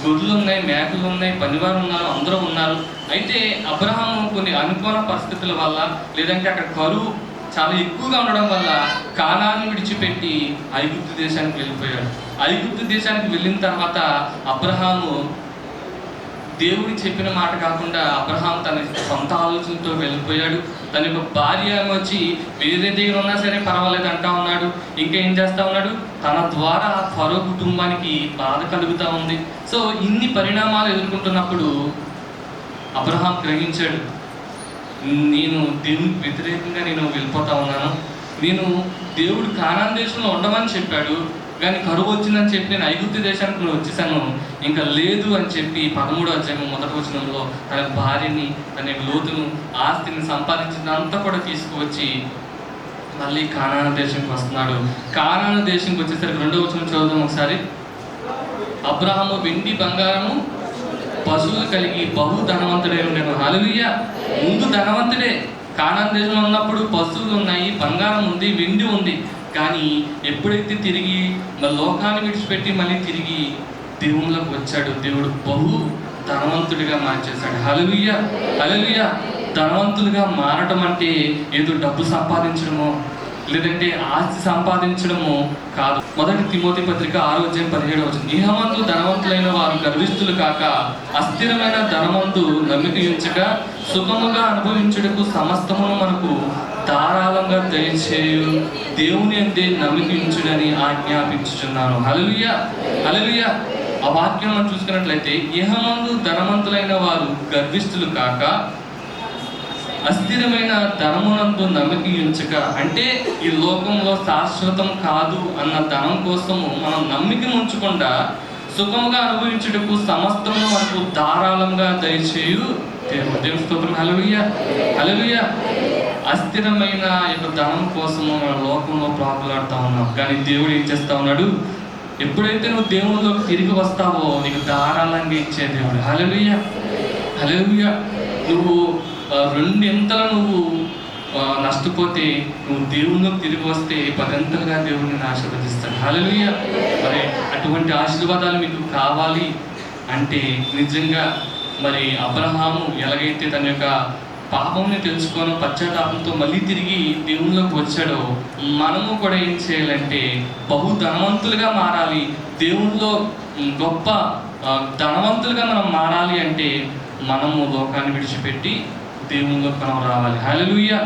గొర్రెలు ఉన్నాయి, మేకలు ఉన్నాయి, పనివారు ఉన్నారు, అందరూ ఉన్నారు. అయితే అబ్రహాము కొన్ని అనుకోని పరిస్థితుల వల్ల, లేదంటే అక్కడ కరువు చాలా ఎక్కువగా ఉండడం వల్ల కానాన్ని విడిచిపెట్టి ఐగుప్తు దేశానికి వెళ్ళిపోయాడు. ఐగుప్తు దేశానికి వెళ్ళిన తర్వాత అబ్రహాము దేవుడి చెప్పిన మాట కాకుండా అబ్రహాం తన సొంత ఆలోచనతో వెళ్ళిపోయాడు. తన యొక్క భార్య వచ్చి వేరే దగ్గర ఉన్నా సరే పర్వాలేదు అంటా ఉన్నాడు. ఇంకా ఏం చేస్తా ఉన్నాడు, తన ద్వారా ఫరో కుటుంబానికి బాధ కలుగుతూ ఉంది. సో ఇన్ని పరిణామాలు ఎదుర్కొంటున్నప్పుడు అబ్రహాం గ్రహించాడు, నేను దేవునికి వ్యతిరేకంగా నేను వెళ్ళిపోతా ఉన్నాను, నేను దేవుడు కానాను దేశంలో ఉండమని చెప్పాడు, కానీ కరువు వచ్చిందని చెప్పి నేను ఐగుప్తు దేశానికి వచ్చేసాను, ఇంకా లేదు అని చెప్పి 13వ అధ్యాయం 1వ వచనంలో తన భార్యని, తన లోతును, ఆస్తిని సంపాదించినంతా కూడా తీసుకువచ్చి మళ్ళీ కానాను దేశంకి వస్తున్నాడు. కానాను దేశంకి వచ్చేసరికి 2వ వచనం చదువుదాం ఒకసారి. అబ్రహాము వెండి బంగారము పశువులు కలిగి బహు ధనవంతుడే ఉండేను. హల్లెలూయా. ముందు ధనవంతుడే, కానాను దేశంలో ఉన్నప్పుడు పశువులు ఉన్నాయి, బంగారం ఉంది, వెండి ఉంది. కానీ ఎప్పుడైతే తిరిగి లోకాన్ని విడిచిపెట్టి మళ్ళీ తిరిగి దేవుళ్ళకు వచ్చాడు, దేవుడు బహు ధనవంతుడిగా మార్చేశాడు. హల్లెలూయా, హల్లెలూయా. ధనవంతులుగా మారటం అంటే ఏదో డబ్బు సంపాదించడమో లేదంటే ఆస్తి సంపాదించడము కాదు. 1 తిమోతి పత్రిక 6వ అధ్యాయం 17వ వచనం, ఇహమందు ధనవంతులైన వారు గర్విష్ఠులు కాక అస్థిరమైన ధనమందు నమ్మిక ఉంచక సుఖముగా అనుభవించుటకు సమస్తమును మనకు ధారాళంగా దయచేయు దేవుని అందే నమ్మిక ఉంచుడని ఆజ్ఞాపించుచున్నాను. హల్లెలూయా, హల్లెలూయా. ఆ వాక్యం మనం చూసుకున్నట్లయితే ఇహమందు ధనవంతులైన వారు గర్విష్ఠులు కాక అస్థిరమైన ధనమునందు నమ్మిక ఉంచక, అంటే ఈ లోకంలో శాశ్వతం కాదు అన్న ధనం కోసము మనం నమ్మిక ఉంచకుండా సుఖముగా అనుభవించుటకు సమస్తము మనకు ధారాళంగా దయచేయు దేవుని స్తోత్రం. హల్లెలూయా, హల్లెలూయా. అస్థిరమైన యొక్క ధనం కోసము మన లోకంలో ప్రాకులాడుతూ ఉన్నాం. కానీ దేవుడు ఏం చేస్తా ఉన్నాడు? ఎప్పుడైతే నువ్వు దేవునిలోకి తిరిగి వస్తావో నీకు ధారాళంగా ఇచ్చే దేవుడు. హల్లెలూయా, హల్లెలూయా. నువ్వు రెండింతలు నువ్వు నష్టపోతే నువ్వు దేవునిలోకి తిరిగి వస్తే 10 దేవుడిని ఆశీర్వదిస్తాడు. హల్లెలూయా. మరి అటువంటి ఆశీర్వాదాలు మీకు కావాలి అంటే నిజంగా మరి అబ్రహాము ఎలాగైతే తన యొక్క పాపంని తెలుసుకొని పశ్చాత్తాపంతో మళ్ళీ తిరిగి దేవునిలోకి వచ్చాడో మనము కూడా ఏం చేయాలంటే బహు ధనవంతులుగా మారాలి. దేవునిలో గొప్ప ధనవంతులుగా మనం మారాలి అంటే మనము లోకాన్ని విడిచిపెట్టి దేవునిలోకి మనం రావాలి. హల్లెలూయా.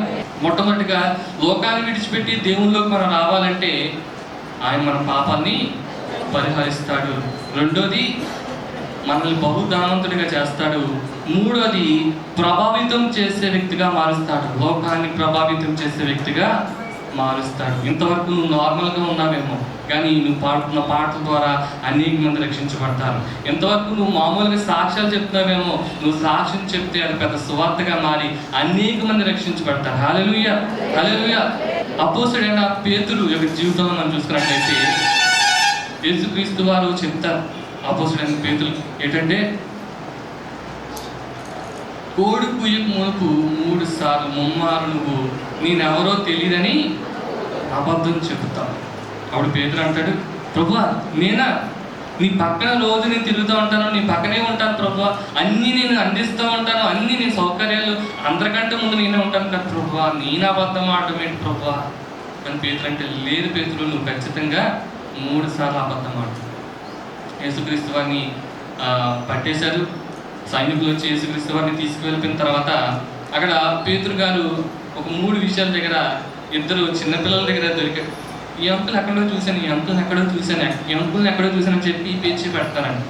మొట్టమొదటిగా లోకాన్ని విడిచిపెట్టి దేవునిలోకి మనం రావాలంటే ఆయన మన పాపాన్ని పరిహరిస్తాడు. రెండోది మనల్ని బహు ధనవంతుడిగా చేస్తాడు. మూడోది ప్రభావితం చేసే వ్యక్తిగా మారుస్తాడు. లోకాన్ని ప్రభావితం చేసే వ్యక్తిగా మారుస్తాడు. ఇంతవరకు నువ్వు నార్మల్గా ఉన్నావేమో, కానీ నువ్వు పాడుతున్న పాటల ద్వారా అనేక మంది రక్షించబడతారు. ఇంతవరకు నువ్వు మామూలుగా సాక్ష్యాలు చెప్తున్నావేమో, నువ్వు సాక్ష్యం చెప్తే అది పెద్ద సువార్తగా మారి అనేక మంది రక్షించబడతారు. హల్లెలూయా, హల్లెలూయా. అపోస్తలుడైన పేతురు యొక్క జీవితంలో మనం చూసుకున్నట్లయితే యేసుక్రీస్తు వారు చెప్తారు అపోస్తలుడైన పేతురు ఏంటంటే, కోడి కూయకు మునుపు 3 సార్లు ముమ్మారు నువ్వు నేనెవరో తెలియదని అబద్ధం చెబుతావు. అప్పుడు పేతురు అంటాడు, ప్రభువా నేనా? నీ పక్కన రోజు నేను తిరుగుతూ ఉంటాను, నీ పక్కనే ఉంటాను ప్రభువా, అన్నీ నేను అందిస్తూ ఉంటాను, అన్నీ నేను సౌకర్యాలు అందరికంటే ముందు నేనే ఉంటాను కదా ప్రభువా, నేను అబద్ధం ఆడటం ఏంటి ప్రభువా అని పేతురు అంటే, లేదు పేతురు, నువ్వు ఖచ్చితంగా 3 సార్లు అబద్ధం ఆడుతావు. యేసుక్రీస్తు వారిని పట్టేశారు. సైనికులు వచ్చి యేసుక్రీస్తు వారిని తీసుకువెళ్ళిపోయిన తర్వాత అక్కడ పేతురు గారు ఒక 3 విషయాల దగ్గర, 2 చిన్నపిల్లల దగ్గర దొరికారు. ఈ అంకులు ఎక్కడో చూశాను, ఈ అంకుల్ని ఎక్కడో చూశాను, ఈ అంకుల్ని ఎక్కడో చూశానని చెప్పి పేచి పెడతానండి.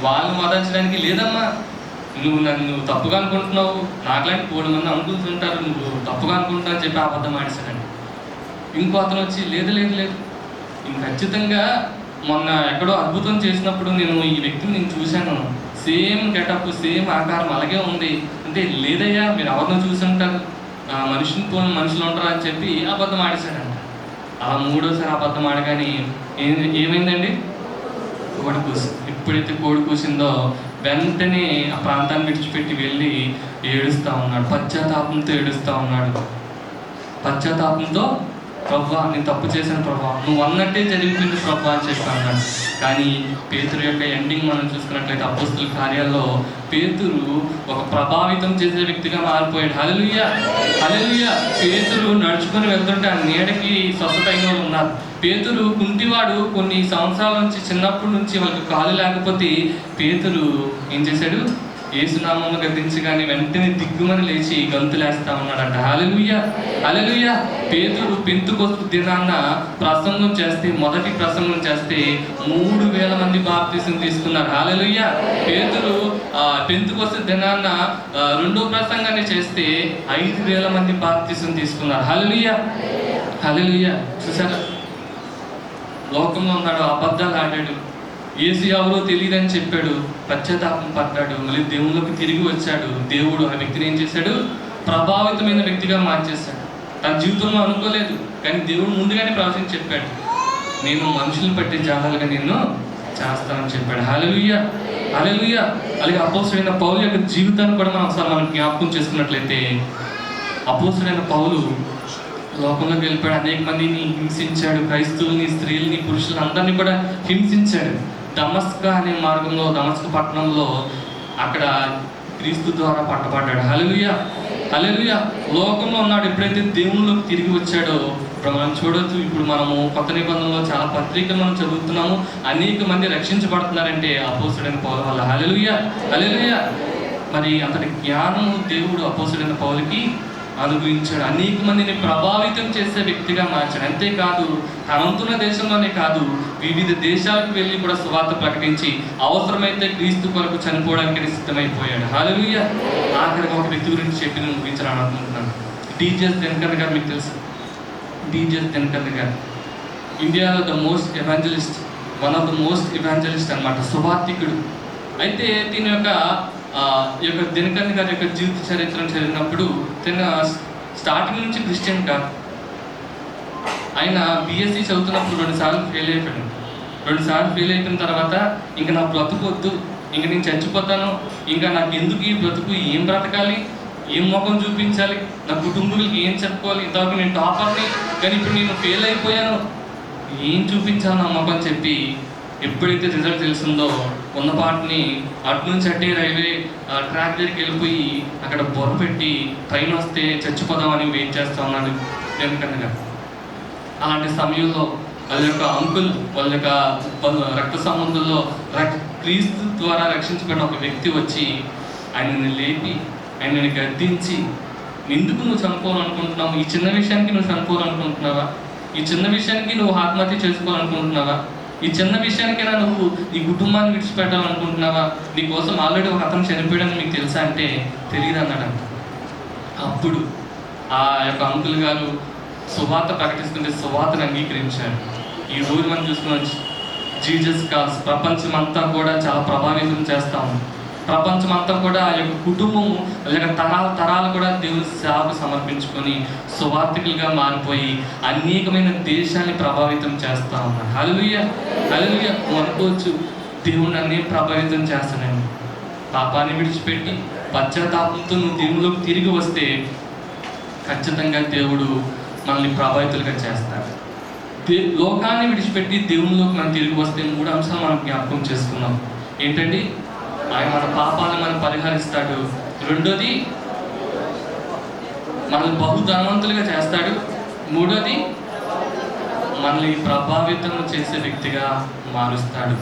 వాళ్ళు మదర్చడానికి, లేదమ్మా నువ్వు నన్ను తప్పుగా అనుకుంటున్నావు, నాకులాంటి 3 మంది అంకుల్స్ ఉంటారు, నువ్వు తప్పుగా అనుకుంటున్నావు అని చెప్పి అబద్ధం ఆడిశాడండి. ఇంకో అతను వచ్చి, లేదు లేదు లేదు, ఖచ్చితంగా మొన్న ఎక్కడో అద్భుతం చేసినప్పుడు నేను ఈ వ్యక్తిని నేను చూశాను, సేమ్ గెటప్ సేమ్ ఆకారం అలాగే ఉంది అంటే, లేదయ్యా మీరు ఎవరినో చూసి ఉంటారు, మనిషిని పోని మనుషులు ఉంటారు అని చెప్పి అబద్ధం ఆడేశాడంట. అలా 3వసారి అబద్ధం ఆడగానే ఏమైందండి? కోడి కూసి. ఎప్పుడైతే కోడి కూసిందో వెంటనే ఆ ప్రాంతాన్ని విడిచిపెట్టి వెళ్ళి ఏడుస్తూ ఉన్నాడు, పశ్చాత్తాపంతో ఏడుస్తూ ఉన్నాడు. పశ్చాత్తాపంతో, ప్రభువా నేను తప్పు చేశాను ప్రభువా, నువ్వు అన్నట్టే జరిగిపోయింది ప్రభువా అని చెప్పి అన్నాడు. కానీ పేతురు యొక్క ఎండింగ్ మనం చూసుకున్నట్లయితే అపోస్తలుల కార్యాల్లో పేతురు ఒక ప్రభావితం చేసే వ్యక్తిగా మారిపోయాడు. హల్లెలూయా, హల్లెలూయా. పేతురు నడుచుకొని వెళ్తుంటే ఆ నీడకి స్వస్థత అయిన వాళ్ళు ఉన్నారు. పేతురు కుంటివాడు, కొన్ని సంవత్సరాల నుంచి చిన్నప్పటి నుంచి వాళ్ళకి కాలు లేకపోతే పేతురు ఏం చేశాడు? యేసునామమును గద్దించగానే వెంటనే దిగ్గుమని లేచి గంతులేస్తా ఉన్నాడంట. హల్లెలూయా, హల్లెలూయా. పేతురు పెంతెకొస్తు దినాన్న ప్రసంగం చేస్తే, మొదటి ప్రసంగం చేస్తే 3000 మంది బాప్తిసం తీసుకున్నారు. హల్లెలూయా. పేతురు పెంతెకొస్తు దినాన్న 2వ ప్రసంగాన్ని చేస్తే 5000 మంది బాప్తిసం తీసుకున్నారు. హల్లెలూయా, హల్లెలూయా. చూసారా, లోకంలో ఉన్నాడు, అబద్ధాలు ఆడాడు, యేసు ఎవరో తెలియదని చెప్పాడు, పశ్చాత్తాపం పడ్డాడు, మళ్ళీ దేవుళ్ళకి తిరిగి వచ్చాడు. దేవుడు ఆ వ్యక్తిని ఏం చేశాడు? ప్రభావితమైన వ్యక్తిగా మార్చేశాడు. తన జీవితంలో అనుకోలేదు, కానీ దేవుడు ముందుగానే ప్రవచించి చెప్పాడు, నేను మనుషులను పట్టే జాలాలుగా నిన్ను చేస్తానని చెప్పాడు. హల్లెలూయా, హల్లెలూయా. అలాగే అపోస్తలుడైన పౌలు యొక్క జీవితాన్ని కూడా మనం జ్ఞాపకం చేసుకున్నట్లయితే, అపోస్తలుడైన పౌలు లోకంలోకి వెళ్ళిపోయాడు, అనేక మందిని హింసించాడు, క్రైస్తవుల్ని, స్త్రీలని, పురుషులను అందరినీ కూడా హింసించాడు. దమస్క అనే మార్గంలో, దమస్క పట్టణంలో అక్కడ క్రీస్తు ద్వారా పట్టబడ్డాడు. హల్లెలూయా, హల్లెలూయా. లోకంలో ఉన్నాడు. ఎప్పుడైతే దేవునిలోకి తిరిగి వచ్చాడో ఇప్పుడు మనం చూడొచ్చు. ఇప్పుడు మనము కొత్త నిబంధనలో చాలా పత్రికలు మనం చదువుతున్నాము, అనేక మంది రక్షించబడుతున్నారంటే అపోస్తలుడైన పౌలు వల్ల. హల్లెలూయా, హల్లెలూయా. మరి అంతటి జ్ఞానం దేవుడు అపోస్తలుడైన పౌలుకి అనుభవించాడు. అనేక మందిని ప్రభావితం చేసే వ్యక్తిగా మార్చాడు. అంతేకాదు తనంతున్న దేశంలోనే కాదు, వివిధ దేశాలకు వెళ్ళి కూడా సువార్త ప్రకటించి అవసరమైతే క్రీస్తు కొరకు చనిపోవడానికి సిద్ధమైపోయాడు. హల్లెలూయా. ఆఖరిగా ఒక వ్యక్తి గురించి చెప్పి నేను ముగించాలని అనుకుంటున్నాను. డిజెస్ దినకర్ గారు మీకు తెలుసు. డిజెస్ దినకర్ గారు ఇండియాలో the most evangelist, one of the most evangelist అనమాట, సువార్థికుడు. అయితే దీని యొక్క దినకర్ గారి యొక్క జీవిత చరిత్రను చదివినప్పుడు తన స్టార్టింగ్ నుంచి క్రిస్టియన్ కాదు. ఆయన బిఎస్సి చదువుతున్నప్పుడు 2 సార్లు ఫెయిల్ అయిపోయాడు. 2 సార్లు ఫెయిల్ అయిపోయిన తర్వాత ఇంకా నా బ్రతుకొద్దు, ఇంక నేను చచ్చిపోతాను, ఇంకా నాకు ఎందుకు ఈ బ్రతుకు, ఏం బ్రతకాలి, ఏం ముఖం చూపించాలి, నా కుటుంబీకులకి ఏం చెప్పుకోవాలి, ఇంతవరకు నేను టాపర్ని, కానీ ఇప్పుడు నేను ఫెయిల్ అయిపోయాను, ఏం చూపించాలి నా ముఖం చెప్పి ఎప్పుడైతే రిజల్ట్ తెలిసిందో ఉన్నపాటిని అటు నుంచి అట్టే రైల్వే ట్రాక్ దగ్గరికి వెళ్ళిపోయి అక్కడ బొర్ర పెట్టి ట్రైన్ వస్తే చచ్చిపోదామని వెయిట్ చేస్తూ ఉన్నాడు ఎందుకనగా. అలాంటి సమయంలో వాళ్ళ యొక్క అంకుల్, వాళ్ళ యొక్క రక్త సంబంధంలో క్రీస్తు ద్వారా రక్షించబడిన ఒక వ్యక్తి వచ్చి ఆయనని లేపి ఆయనని గద్దించి, ఎందుకు నువ్వు చనిపోవాలనుకుంటున్నావు, ఈ చిన్న విషయానికి నువ్వు చనిపోవాలనుకుంటున్నావా, ఈ చిన్న విషయానికి నువ్వు ఆత్మహత్య చేసుకోవాలనుకుంటున్నావా, ఈ చిన్న విషయానికైనా నువ్వు నీ కుటుంబాన్ని విడిచిపెట్టాలనుకుంటున్నావా, నీ కోసం ఆల్రెడీ ఒక అతను చనిపోయాడని మీకు తెలుసా అంటే తెలియదు అన్నాడంట. అప్పుడు ఆ యొక్క అంకుల్ గారు సువార్త ప్రకటిస్తుంటే సువార్తను అంగీకరించాడు. ఈ రోజు మనం చూసుకున్న జీసస్ కాల్స్ ప్రపంచం అంతా కూడా చాలా ప్రభావితం చేస్తా ఉంది. ప్రపంచం అంతా కూడా ఆ యొక్క కుటుంబం లేక తరాలు కూడా దేవుని సేవకు సమర్పించుకొని సువార్థికులుగా మారిపోయి అనేకమైన దేశాన్ని ప్రభావితం చేస్తూ ఉన్నారు. హల్లెలూయా. హల్లెలూయా. అనుకోవచ్చు, దేవుడు నన్నే ప్రభావితం చేస్తానండి. పాపాన్ని విడిచిపెట్టి పశ్చాత్తాపంతో నువ్వు దేవునిలోకి తిరిగి వస్తే ఖచ్చితంగా దేవుడు మనల్ని ప్రభావితులుగా చేస్తాడు. లోకాన్ని విడిచిపెట్టి దేవునిలోకి మనం తిరిగి వస్తే 3 అంశాలు మనం జ్ఞాపకం చేసుకున్నాం. ఏంటండి? ఆయన మన పాపాలను మనం పరిహరిస్తాడు. రెండోది, మనల్ని బహుధనవంతులుగా చేస్తాడు. మూడోది, మనల్ని ప్రభావితం చేసే వ్యక్తిగా మారుస్తాడు.